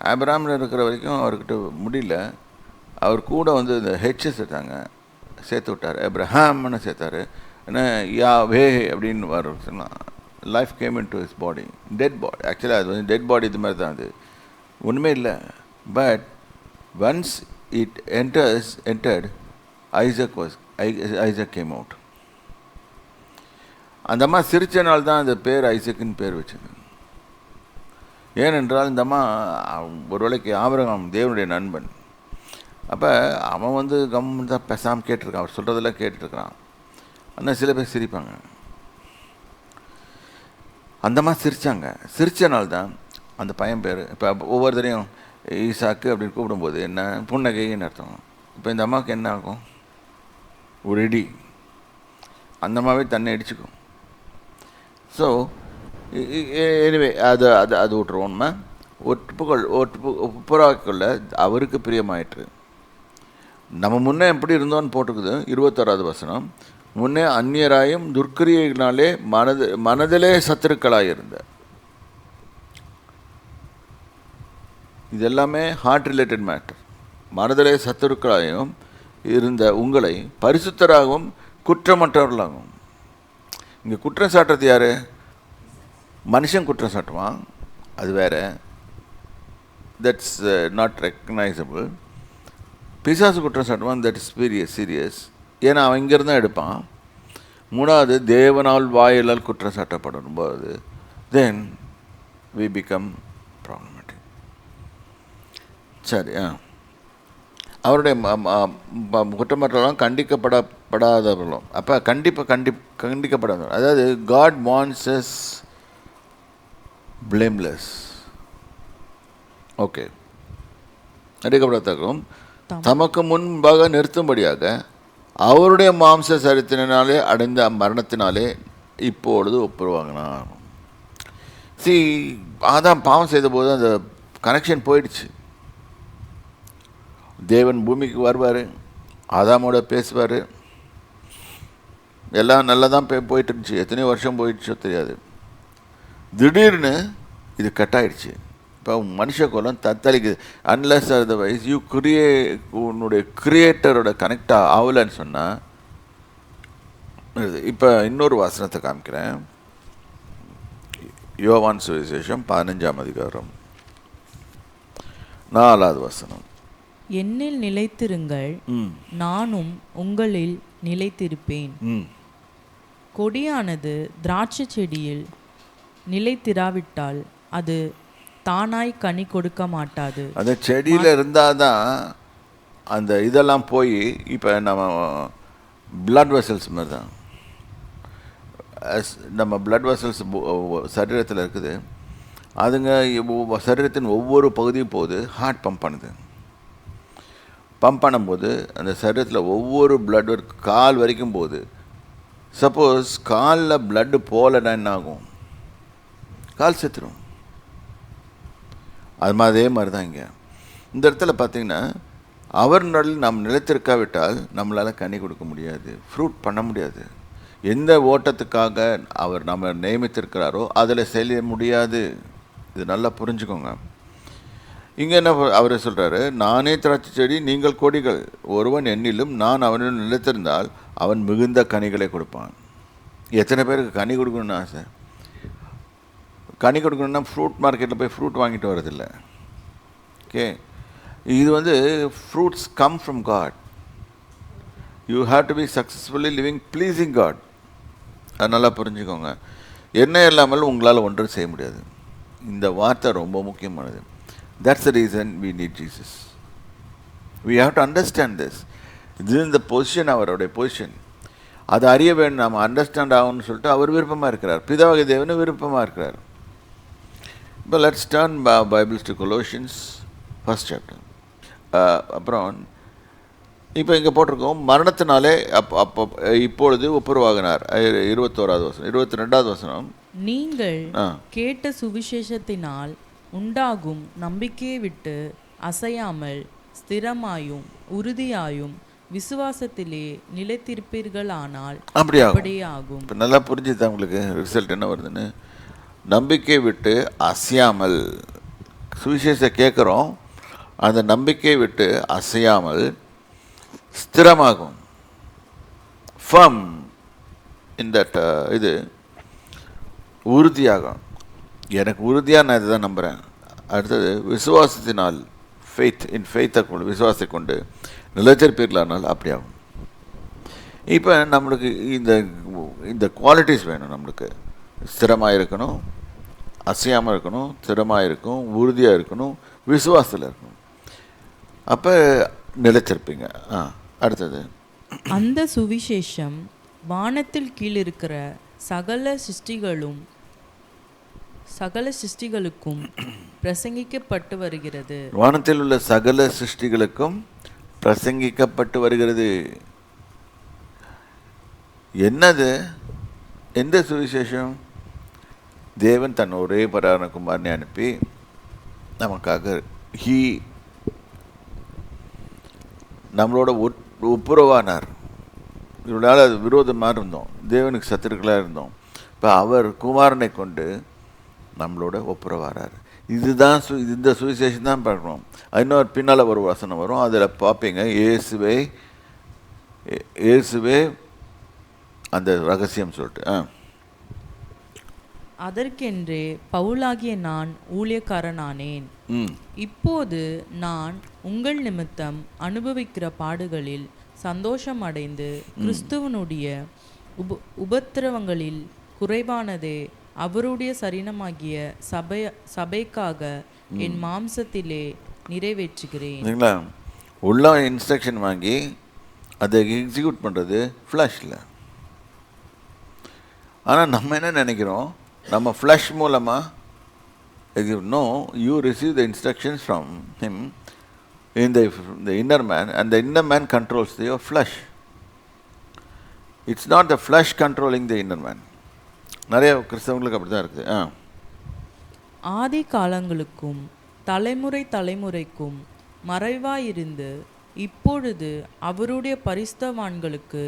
ஆபிரகாமில் இருக்கிற வரைக்கும் அவர்கிட்ட முடியல. அவர் கூட வந்து இந்த சேர்த்து விட்டார். ஆப்ரஹாம்னு சேர்த்தாரு. ஏன்னா யாவே அப்படின்னு வர சொன்னால் life came in to his body, dead body. ஆக்சுவலாக அது வந்து டெட் பாடி இது மாதிரி தான், அது ஒன்றுமே இல்லை. But once it entered, Isaac came out. அந்த அம்மா சிரித்த நாள் தான் அந்த பேர் ஐசக்குன்னு பேர் வச்சது. ஏனென்றால் இந்த அம்மா ஒரு வேளைக்கு ஆபிரகாம் தேவனுடைய நண்பன். அப்போ அவன் வந்து தான் பேசாமல் கேட்டிருக்கான், அவர் சொல்கிறதெல்லாம் கேட்டுருக்கிறான். ஆனால் சில பேர் சிரிப்பாங்க. அந்தம்மா சிரித்தாங்க. சிரித்த நாள் தான் அந்த பையன் பேர். இப்போ ஒவ்வொருத்தரையும் ஈசாக்கு அப்படின்னு கூப்பிடும்போது என்ன புன்னகைன்னு அர்த்தம். இப்போ இந்த அம்மாவுக்கு என்ன ஆகும்? ஒரு இடி. அந்த அம்மாவே தன்னை இடிச்சுக்கும். ஸோ எனிவே அது அது அது விட்டுருவோம்மா. ஒப்புரவாக்கிக்கொள்ள அவருக்கு பிரியமாயிற்று. நம்ம முன்னே எப்படி இருந்தோன்னு போட்டுக்குது 21வது வசனம். முன்னே அந்நியராயும் துர்க்கிரியைகளினாலே மனதிலே சத்துருக்களாக இருந்த. இது எல்லாமே ஹார்ட் ரிலேட்டட் மேட்டர். மனதிலே சத்துருக்களாயும் இருந்த உங்களை பரிசுத்தராகவும் குற்றமற்றவர்களாகும். இங்கே குற்றம் சாட்டுறது யார்? மனுஷன் குற்றம் சாட்டுவான், அது வேற. That's not recognisable. பிசாசு குற்றம் சாட்டுவான், தட் இஸ் சீரியஸ். ஏன்னா அவன் இங்கேருந்து தான் எடுப்பான். மூணாவது, தேவனால் வாயிலால் குற்றம் சாட்டப்படும் போது தென் வி பிகம் ப்ராப்ளமேட்டிக். சரி, அவருடைய குற்றமற்றவர்களும் கண்டிக்கப்படாதவர்களும். அப்போ கண்டிக்கப்படாதவர்கள், அதாவது God wants us blameless. Okay. கண்டிக்கப்படாதவர்களும் தமக்கு முன்பாக நிறுத்தும்படியாக அவருடைய மாம்ச சரித்தினாலே அடைந்த மரணத்தினாலே இப்பொழுது ஒப்புருவாங்கினார். ஆதாம் பாவம் செய்த போது அந்த கனெக்ஷன் போயிடுச்சு. தேவன் பூமிக்கு வருவார், ஆதாமோட பேசுவார், எல்லாம் நல்லா தான் போயிட்டு இருந்துச்சு. எத்தனையோ வருஷம் போயிடுச்சோ தெரியாது. திடீர்னு இது கட் ஆகிடுச்சு. இப்போ மனுஷ கோலம் தத்தளிக்குது. அன்லெஸ் அதர்வைஸ் யூ உன்னுடைய கிரியேட்டரோட கனெக்ட் ஆகலைன்னு சொன்னால். இப்போ இன்னொரு வசனத்தை காமிக்கிறேன். யோவான் சுவிசேஷம் 15ஆம் அதிகாரம் 4வது வசனம். என்னில் நிலைத்திருங்கள், நானும் உங்களில் நிலைத்திருப்பேன். கொடியானது திராட்சை செடியில் நிலைத்திராவிட்டால் அது தானாய் கனி கொடுக்க மாட்டாது. அந்த செடியில் இருந்தால் தான் அந்த இதெல்லாம் போய், இப்போ நம்ம பிளட் வெசல்ஸ் மாதிரி தான். நம்ம பிளட் வெசல்ஸ் சரீரத்தில் இருக்குது. அதுங்க சரீரத்தின் ஒவ்வொரு பகுதியும் போகுது, ஹார்ட் பம்ப் பண்ணுது. பம்ப் பண்ணும்போது அந்த சரீரத்தில் ஒவ்வொரு பிளட் கால் வரைக்கும் போகுது. சப்போஸ் காலில் பிளட்டு போகலைன்னா என்ன ஆகும்? கால் செத்துரும். அதே மாதிரி தான் இங்கே இந்த இடத்துல பார்த்தீங்கன்னா, அவர் நடுவில் நாம் நிலைத்திருக்காவிட்டால் நம்மளால் கனி கொடுக்க முடியாது, ஃப்ரூட் பண்ண முடியாது. எந்த ஓட்டத்துக்காக அவர் நம்ம நியமித்திருக்கிறாரோ அதில் செய்ய முடியாது. இது நல்லா புரிஞ்சுக்கோங்க. இங்கே என்ன அவர் சொல்கிறாரு? நானே திராட்சை செடி, நீங்கள் கொடிகள். ஒருவன் என்னிலும் நான் அவனிலும் நிலைத்திருந்தால் அவன் மிகுந்த கனிகளை கொடுப்பான். எத்தனை பேருக்கு கனி கொடுக்கணும்னு ஆசை? கனி கொடுக்கணுன்னா ஃப்ரூட் மார்க்கெட்டில் போய் ஃப்ரூட் வாங்கிட்டு வரதில்லை. ஓகே, இது வந்து fruits come from God. You have to be successfully living pleasing God. அது நல்லா புரிஞ்சுக்கோங்க. என்ன இல்லாமல் உங்களால் ஒன்றும் செய்ய முடியாது. இந்த வார்த்தை ரொம்ப முக்கியமானது. That's the reason we need Jesus. We have to understand this. This is the position, அவருடைய பொசிஷன். அது அறிய வேண்டும், நாம் அண்டர்ஸ்டாண்ட் ஆகும்னு சொல்லிட்டு அவர் விருப்பமாக இருக்கிறார். பிதாவாகிய தேவன் விருப்பமாக இருக்கிறார். இப்போ let's turn Bibles to Colossians 1st chapter. அப்புறம் இப்போ இங்கே போட்டிருக்கோம், மரணத்தினாலே இப்பொழுது ஒப்புரவாகினார். 21வது வசனம். 22வது வசனம். நீங்கள் கேட்ட சுவிசேஷத்தினால் உண்டாகும் நம்பிக்கையை விட்டு அசையாமல் ஸ்திரமாயும் உறுதியாயும் விசுவாசத்திலே நிலைத்திருப்பீர்களானால் அப்படியாகும். இப்போ நல்லா புரிஞ்சுது உங்களுக்கு ரிசல்ட் என்ன வருதுன்னு. நம்பிக்கை விட்டு அசையாமல் சுவிசேஷத்தை கேட்குறோம், அந்த நம்பிக்கையை விட்டு அசையாமல் ஸ்திரமாகும். ஃபர்ம் இன் தட் இது உறுதியாகும். எனக்கு உறுதியாக நான் இதை தான் நம்புகிறேன். அடுத்தது விசுவாசத்தினால், ஃபெய்த்தை கொண்டு, விசுவாசத்தை கொண்டு நிலச்சிருப்பீர்களானால் அப்படி ஆகும். இப்போ நம்மளுக்கு இந்த குவாலிட்டிஸ் வேணும். நம்மளுக்கு ஸ்திரமாக இருக்கணும், அசையாமல் இருக்கணும், ஸ்திரமாக இருக்கும், உறுதியாக இருக்கணும், விசுவாசத்தில் இருக்கணும். அப்போ நிலைச்சிருப்பீங்க. அடுத்தது, அந்த சுவிசேஷம் வானத்தில் கீழ் இருக்கிற சகல சிருஷ்டிகளுக்கும் பிரசங்கிக்கப்பட்டு வருகிறது. வானத்தில் உள்ள சகல சிருஷ்டிகளுக்கும் பிரசங்கிக்கப்பட்டு வருகிறது. என்னது? எந்த சுவிசேஷம்? தேவன் தன் ஒரே பரான குமாரனை அனுப்பி நமக்காக நம்மளோட ஒப்புரவானார். இவரால் அது விரோதமாக இருந்தோம், தேவனுக்கு சத்துருக்களாக இருந்தோம். இப்போ அவர் குமாரனை கொண்டு நம்மளோட ஒப்புரவாரார். இதுதான் இந்த சுவிசேஷம் தான் பார்க்கணும். இன்னொரு பின்னால் ஒரு வசனம் வரும், அதில் பார்ப்பீங்க, இயேசுவே அந்த ரகசியம் சொல்லிட்டு. அதற்கென்றே பவுலாகிய நான் ஊழியக்காரனானேன். இப்போது நான் உங்கள் நிமித்தம் அனுபவிக்கிற பாடுகளில் சந்தோஷம் அடைந்து கிறிஸ்துவனுடைய உபத்திரவங்களில் குறைவானதே அவருடைய சரீரமாகிய சபைக்காக என் மாம்சத்திலே நிறைவேற்றுகிறேன். உள்ள இன்ஸ்ட்ரக்ஷன் வாங்கி அதை எக்ஸிக்யூட் பண்ணுறது ஃப்ளஷில். ஆனால் நம்ம என்ன நினைக்கிறோம், நம்ம ஃப்ளஷ் மூலமாக no, you receive the instructions from him in the inner man, and the inner man controls your flesh. It's not the flesh controlling the inner man. நிறைய கிறிஸ்தவங்களுக்கு அப்படி தான் இருக்குது. ஆதி காலங்களுக்கும் தலைமுறைக்கும் மறைவாயிருந்து இப்பொழுது அவருடைய பரிசுத்தவான்களுக்கு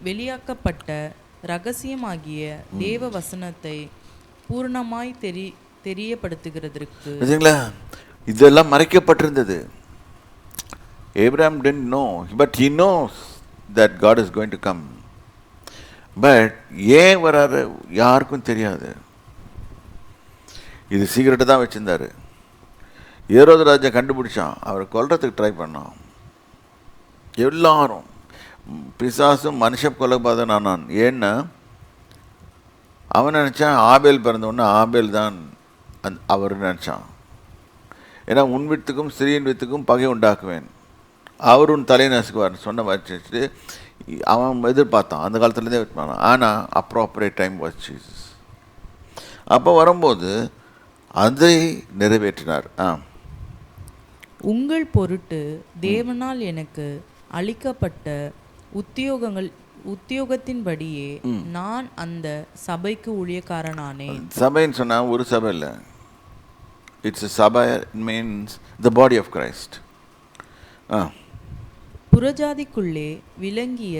வெளியாக்கப்பட்ட ரகசியமாகிய தேவ வசனத்தை பூர்ணமாய் தெரியப்படுத்துகிறதற்கு. இதெல்லாம் மறைக்கப்பட்டிருந்தது. Abraham didn't know, but he knows that God is going to come. But ஏன் வராரு யாருக்கும் தெரியாது. இது சீக்கிரட்டை தான் வச்சிருந்தாரு. ஏரோது ராஜா கண்டுபிடிச்சான், அவரை கொல்றதுக்கு ட்ரை பண்ணான். எல்லாரும் பிசாசும் மனுஷ கொலைபாதன் ஆனான். ஏன்னா அவன் நினச்சான் ஆபேல் பிறந்தவொன்னே ஆபேல் தான் அவர் நினச்சான். ஏன்னா உன் வித்துக்கும் சிறியன் வித்துக்கும் பகை உண்டாக்குவேன், அவர் உன் தலை நசுக்குவார் சொன்ன வச்சுட்டு அவன் எதிர்பார்த்தான். அந்த காலத்துலேருந்தே வச்சுப்பான். ஆனால் அப்ராப்ரேட் டைம் வாஸ் ஜீசஸ். அப்போ வரும்போது அதை நிறைவேற்றினார். உங்கள் பொருட்டு தேவனால் எனக்கு அளிக்கப்பட்ட உத்தியோகத்தின்படியே நான் அந்த சபைக்கு ஊழியக்காரனானேன். சபைன்னு சொன்னால் ஒரு சபை இல்லை. It's a sabha, it means the body of Christ. புறஜாதிக்குள்ளே விளங்கிய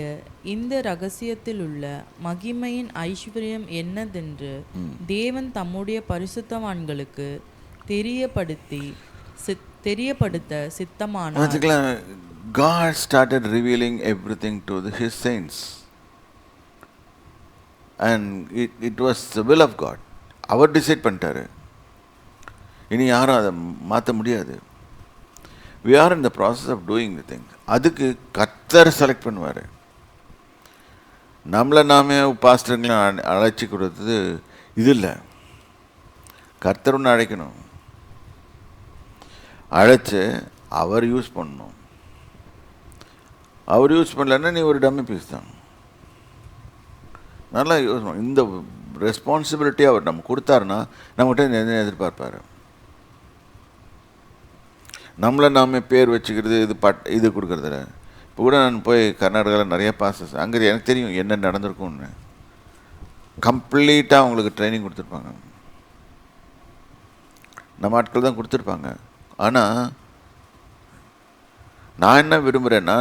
இந்த ரகசியத்தில் உள்ள மகிமையின் ஐஸ்வர்யம் என்னதென்று தேவன் தம்முடைய பரிசுத்தவான்களுக்கு தெரியப்படுத்த சித்தமானார். God started revealing everything to his saints, and it was the will of God. அவர் டிசைட் பண்ணிட்டாரு, இனி யாரும் அதை மாற்ற முடியாது. we are in the process of doing the thing. அதுக்கு கர்த்தர் செலக்ட் பண்ணுவார். நம்மளை நாமே பாஸ்டருங்களாம் அழைச்சி கொடுத்தது இது இல்லை. கர்த்தர் ஒன்று அழைக்கணும், அழைச்சி அவர் யூஸ் பண்ணணும். அவர் யூஸ் பண்ணலன்னா நீ ஒரு டம்மி பீஸ் தான். நல்லா யூஸ் பண்ண இந்த ரெஸ்பான்சிபிலிட்டி அவர் நம்ம கொடுத்தாருன்னா நம்மகிட்ட எதிர்பார்ப்பார். நம்மளை நாமே பேர் வச்சுக்கிறது இது கொடுக்குறதில்ல. இப்போ கூட நான் போய் கர்நாடகாவில் நிறைய பாசஸ் அங்கே எனக்கு தெரியும் என்ன நடந்திருக்கும்னு. கம்ப்ளீட்டாக அவங்களுக்கு ட்ரைனிங் கொடுத்துருப்பாங்க, நம்ம ஆட்கள் தான் கொடுத்துருப்பாங்க. ஆனால் நான் என்ன விரும்புகிறேன்னா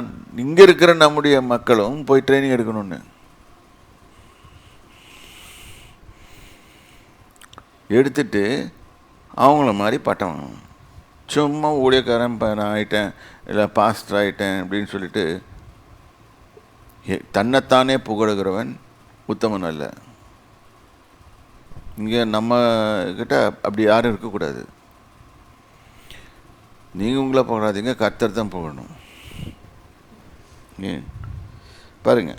இங்கே இருக்கிற நம்முடைய மக்களும் போய் ட்ரைனிங் எடுக்கணும்னு. எடுத்துட்டு அவங்கள மாதிரி பட்டம் வாங்கணும். சும்மா ஊழியக்காரன் இப்போ நான் ஆகிட்டேன், இல்லை பாஸ்டர் ஆகிட்டேன் அப்படின்னு சொல்லிட்டு தன்னைத்தானே புகழுகிறவன் உத்தமன் அல்ல. இங்கே நம்ம கிட்ட அப்படி யாரும் இருக்கக்கூடாது. நீங்கள் உங்களை புகழாதீங்க, கர்த்தர் தான் புகழணும். பாருங்க.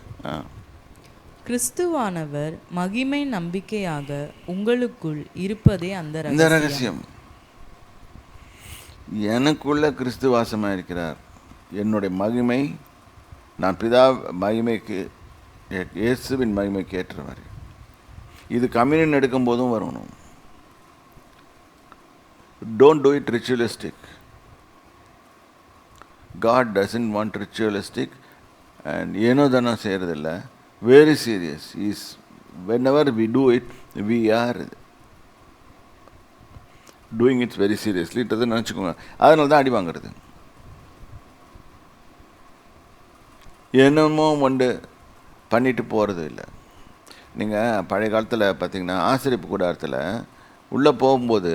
கிறிஸ்துவானவர் மகிமை நம்பிக்கையாக உங்களுக்குள் இருப்பதே அந்த இந்த ரகசியம். எனக்குள்ள கிறிஸ்து வாசமாக இருக்கிறார். என்னுடைய மகிமை, நான் பிதா மகிமைக்கு, இயேசுவின் மகிமைக்கு ஏற்றவர். இது கம்யூனியன் எடுக்கும் போதும் வரணும். Don't do it ritualistic. God doesn't want ritualistic and ஏனோ தானோ செய்கிறதில்ல. Very serious is whenever we do it, we are doing it very seriously-ன்றதை நினச்சிக்கோங்க. அதனால தான் அடி வாங்கிறது. என்னமோ ஒன்று பண்ணிட்டு போகிறது இல்லை. நீங்கள் பழைய காலத்தில் பார்த்தீங்கன்னா ஆசிரியப்பு கூடாரத்தில் உள்ளே போகும்போது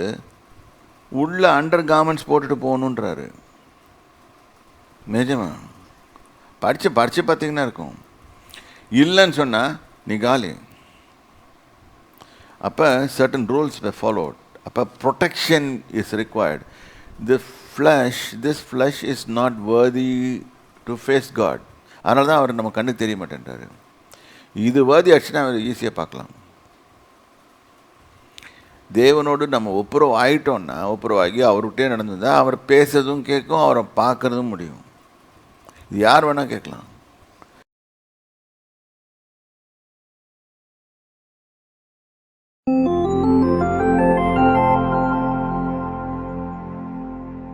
உள்ளே அண்டர் கார்மெண்ட்ஸ் போட்டுட்டு போகணுன்றாரு. நிஜமா படித்து பார்த்தீங்கன்னா இருக்கும். இல்லைன்னு சொன்னால் நீ காலி. அப்போ சர்டன் ரூல்ஸ் were followed. அப்போ protection is required. This flesh is not worthy to face God. அதனால தான் அவர் நம்ம கண்ணு தெரிய மாட்டேன்றாரு. இது worthy ஆச்சுன்னா அவர் ஈஸியாக பார்க்கலாம். தேவனோடு நம்ம ஒப்புரவாகிட்டோன்னா, ஒப்புரவாகி அவர்கிட்டே நடந்ததா அவர் பேசுறதும் கேட்கும், அவரை பார்க்குறதும் முடியும். இது யார் வேணால் கேட்கலாம்.